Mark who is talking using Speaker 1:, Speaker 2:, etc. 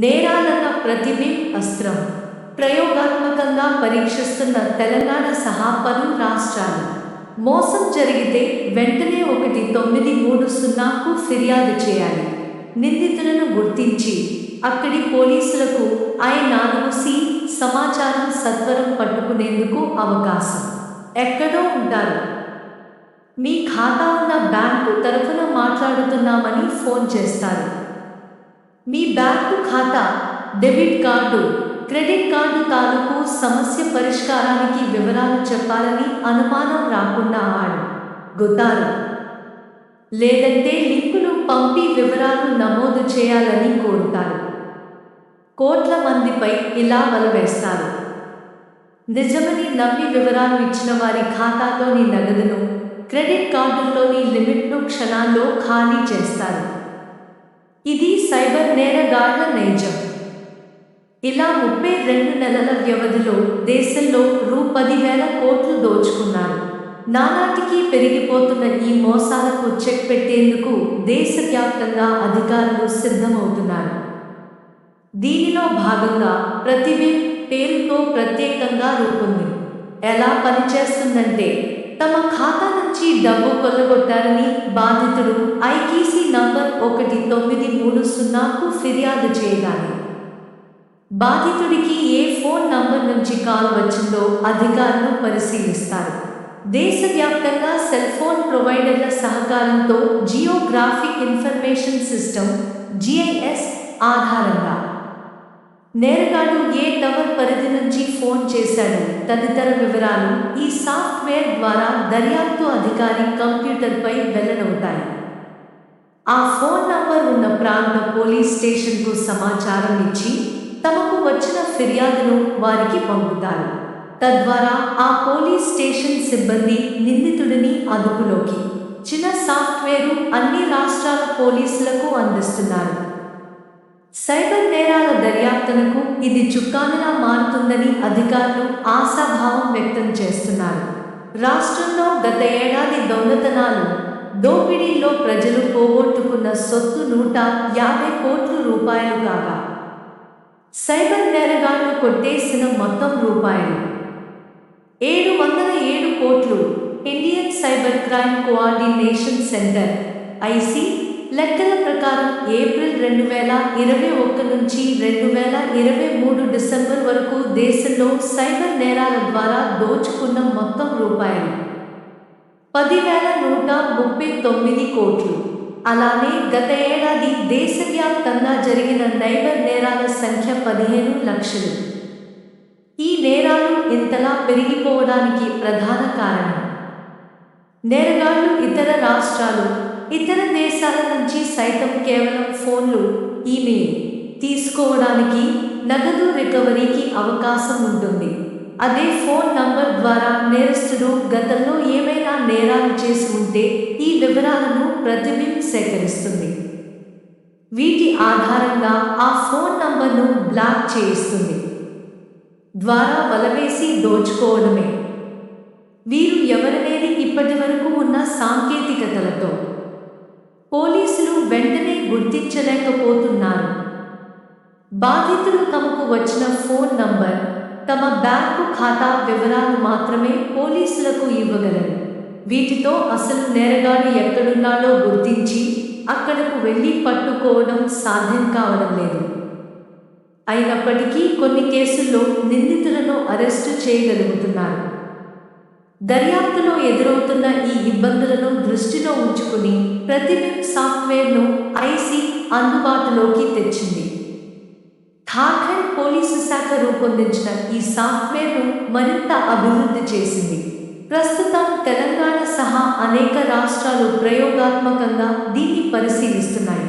Speaker 1: నేరాలన్న ప్రతిబింబ్ అస్త్రం ప్రయోగాత్మకంగా పరీక్షిస్తున్న తెలంగాణ సహా పలు రాష్ట్రాలు. మోసం జరిగితే వెంటనే 1930కు ఫిర్యాదు చేయాలి. నిందితులను గుర్తించి అక్కడి పోలీసులకు I4C సమాచారం సత్వరం పట్టుకునేందుకు అవకాశం. ఎక్కడో ఉంటారు. మీ ఖాతా ఉన్న బ్యాంకు తరఫున మాట్లాడుతున్నామని ఫోన్ చేస్తారు. మీ బ్యాంకు ఖాతా, డెబిట్ కార్డు, క్రెడిట్ కార్డు తాలూకు సమస్య పరిష్కారానికి వివరాలు చెప్పాలని అనుమానం రాకుండా అడుగుతారు. లేదంటే లింకులు పంపి వివరాలు నమోదు చేయాలని కోరుతారు. కోట్ల మందిపై ఇలా వలవేస్తారు. నిజమని నమ్మి వివరాలు ఇచ్చిన వారి ఖాతాలోని నగదును, క్రెడిట్ కార్డుల్లోని లిమిట్ను క్షణాల్లో ఖాళీ చేస్తారు. ఇది సైబర్ నేరగాళ్ల నైజం. ఇలా 32 నెలల వ్యవధిలో దేశంలో రూ. 10,000 కోట్లు దోచుకున్నారు. నానాటికి పెరిగిపోతున్న ఈ మోసాలకు చెక్ పెట్టేందుకు దేశవ్యాప్తంగా అధికారులు సిద్ధమవుతున్నారు. దీనిలో భాగంగా ప్రతిబింబ్ పేరుతో ప్రత్యేకంగా రూపొంది ఎలా పనిచేస్తుందంటే, తమ ఖాతా నుంచి డబ్బు కొల్లగొట్టారని బాధితుడు I4C నంబర్ 1930కు ఫిర్యాదు చేయగానే బాధితుడికి ఏ ఫోన్ నంబర్ నుంచి కాల్ వచ్చిందో అధికారులు పరిశీలిస్తారు. దేశవ్యాప్తంగా సెల్ ఫోన్ ప్రొవైడర్ల సహకారంతో జియోగ్రాఫిక్ ఇన్ఫర్మేషన్ సిస్టమ్ GIS ఆధారంగా నేరగాడు ఏ టవర్ పరిధి నుంచి ఫోన్ చేశాడు తదితర వివరాలు ఈ సాఫ్ట్వేర్ ద్వారా దర్యాప్తు అధికారి కంప్యూటర్పై వెల్లడవుతాయి. ఆ ఫోన్ నంబర్ ఉన్న ప్రాంత పోలీస్ స్టేషన్కు సమాచారం ఇచ్చి తమకు వచ్చిన ఫిర్యాదును వారికి పంపుతారు. తద్వారా ఆ పోలీస్ స్టేషన్ సిబ్బంది నిందితుడిని అదుపులోకి చిన్న సాఫ్ట్వేరు అన్ని రాష్ట్రాల పోలీసులకు అందిస్తున్నారు. సైబర్ నేరాల దర్యాప్తునకు ఇది చుక్కానిలా మారుతుందని అధికారులు ఆశాభావం వ్యక్తం చేస్తున్నారు. రాష్ట్రంలో గత ఏడాది దొంగతనాలు, దోపిడీల్లో ప్రజలు పోగొట్టుకున్న సొత్తు 150 కోట్ల రూపాయలు కాగా, సైబర్ నేరగాళ్లు కొట్టేసిన మొత్తం రూపాయలు 707 కోట్లు. Indian cyber crime coordination centre IC లెక్కల ప్రకారం ఏప్రిల్ 2021 నుంచి 2023 డిసెంబర్ వరకు దేశంలో సైబర్ నేరాల ద్వారా దోచుకున్న మొత్తం రూపాయలు 10,139 కోట్లు. అలానే గత ఏడాది దేశవ్యాప్తంగా జరిగిన సైబర్ నేరాల సంఖ్య 15 లక్షలు. ఈ నేరాలు ఇంతలా పెరిగిపోవడానికి ప్రధాన కారణం నేరగాళ్లు ఇతర రాష్ట్రాలు, ఇతర దేశాల నుంచి సైతం కేవలం ఫోన్లు, ఈమెయిల్ తీసుకోవడానికి, నగదు రికవరీకి అవకాశం ఉంటుంది. అదే ఫోన్ నంబర్ ద్వారా నేరస్తుడు గతంలో ఏమైనా నేరాలు చేసి ఉంటే ఈ వివరాలను ప్రతిబింబ్ సేకరిస్తుంది. వీటి ఆధారంగా ఆ ఫోన్ నంబర్ను బ్లాక్ చేయిస్తుంది. ద్వారా వలవేసి దోచుకోవడమే. వీరు ఎవరనేది ఇప్పటివరకు ఉన్న సాంకేతికతలతో పోలీసులు వెంటనే గుర్తించలేకపోతున్నారు. బాధితులు తమకు వచ్చిన ఫోన్ నంబర్, తమ బ్యాంకు ఖాతా వివరాలు మాత్రమే పోలీసులకు ఇవ్వగలరు. వీటితో అసలు నేరగాడు ఎక్కడున్నాడో గుర్తించి అక్కడకు వెళ్ళి పట్టుకోవడం సాధ్యం కావడం లేదు. అయినప్పటికీ కొన్ని కేసుల్లో నిందితులను అరెస్టు చేయగలుగుతున్నారు. దర్యాప్తులో ఎదురవుతున్న ఈ ఇబ్బందులను దృష్టిలో ఉంచుకుని ప్రతిబింబ్ సాఫ్ట్వేర్ను IC అందుబాటులోకి తెచ్చింది. ఝార్ఖండ్ పోలీసు శాఖ రూపొందించిన ఈ సాఫ్ట్వేర్ను మరింత అభివృద్ధి చేసింది. ప్రస్తుతం తెలంగాణ సహా అనేక రాష్ట్రాలు ప్రయోగాత్మకంగా దీన్ని పరిశీలిస్తున్నాయి.